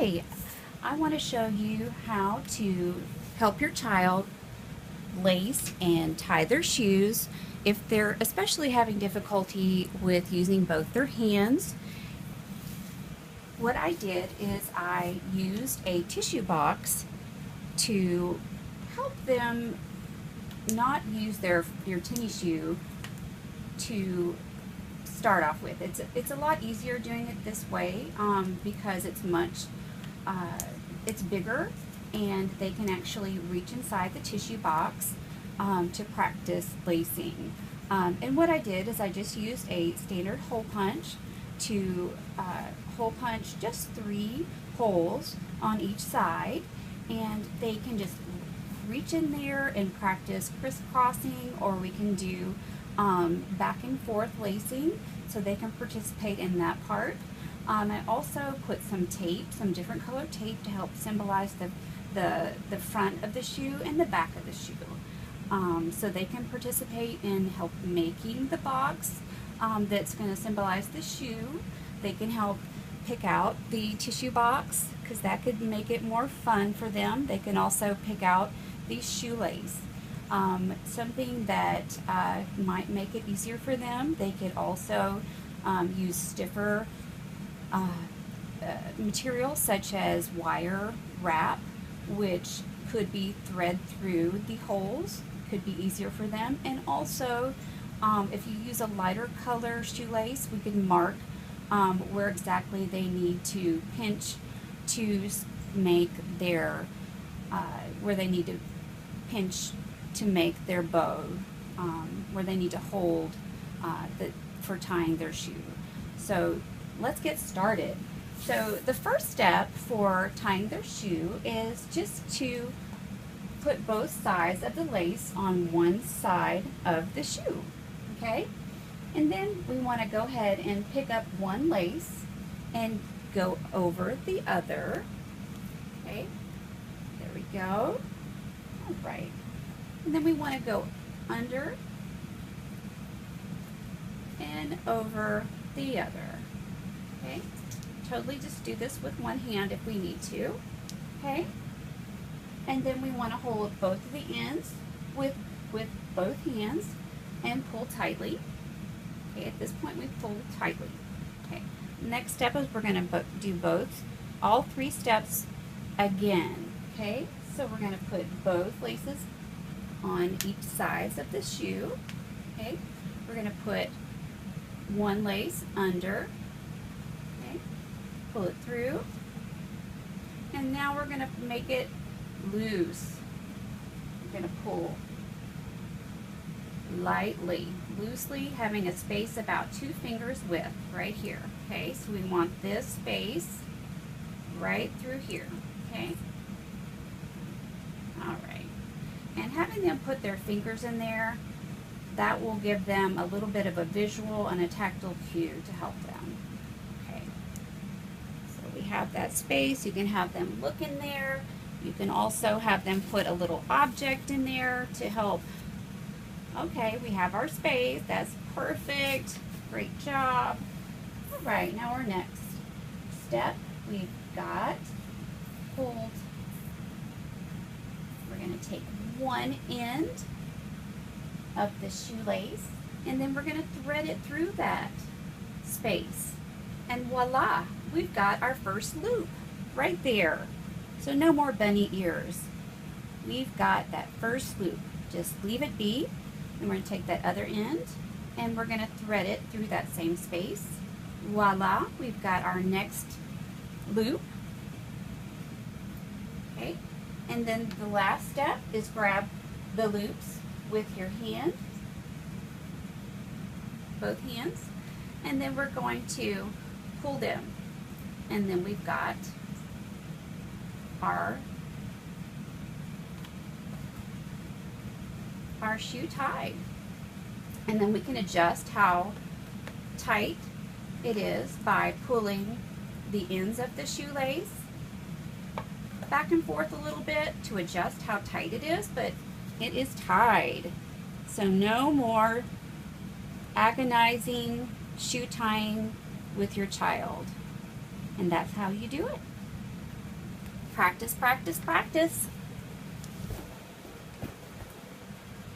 Today I want to show you how to help your child lace and tie their shoes if they're especially having difficulty with using both their hands. What I did is I used a tissue box to help them not use their tennis shoe to start off with. It's a lot easier doing it this way because it's bigger, and they can actually reach inside the tissue box to practice lacing. And what I did is I just used a standard hole punch to hole punch just 3 holes on each side, and they can just reach in there and practice crisscrossing, or we can do back and forth lacing, so they can participate in that part. I also put some tape, some different color tape, to help symbolize the front of the shoe and the back of the shoe, so they can participate in help making the box that's going to symbolize the shoe. They can help pick out the tissue box, because that could make it more fun for them. They can also pick out the shoelace. Something that might make it easier for them, they could also use stiffer material such as wire wrap, which could be thread through the holes, could be easier for them. And also if you use a lighter color shoelace, we can mark where exactly they need to pinch to make their where they need to pinch to make their bow, where they need to hold for tying their shoe. So let's get started. So the first step for tying their shoe is just to put both sides of the lace on one side of the shoe, okay? And then we want to go ahead and pick up one lace and go over the other, okay? There we go. All right. And then we want to go under and over the other, okay? Totally just do this with one hand if we need to, okay? And then we want to hold both of the ends with both hands and pull tightly. Okay, at this point we pull tightly. Okay, next step is we're going to do all 3 steps again. Okay, so we're going to put both laces on each side of the shoe. Okay, we're going to put one lace under. Okay, pull it through, and now we're going to make it loose. We're going to pull lightly, loosely, having a space about 2 fingers width right here. Okay, so we want this space right through here. Okay, all right, and having them put their fingers in there, that will give them a little bit of a visual and a tactile cue to help them. Okay, so we have that space. You can have them look in there. You can also have them put a little object in there to help. Okay, we have our space. That's perfect. Great job. All right, now our next step, we've got hold. We're going to take one end of the shoelace, and then we're going to thread it through that space. And voila, we've got our first loop right there. So no more bunny ears. We've got that first loop. Just leave it be. And we're going to take that other end and we're going to thread it through that same space. Voila, we've got our next loop. Okay, and then the last step is grab the loops with your hand, both hands, and then we're going to pull them. And then we've got our shoe tied. And then we can adjust how tight it is by pulling the ends of the shoelace back and forth a little bit to adjust how tight it is, but it is tied. So no more agonizing shoe tying with your child. And that's how you do it. practice, practice, practice.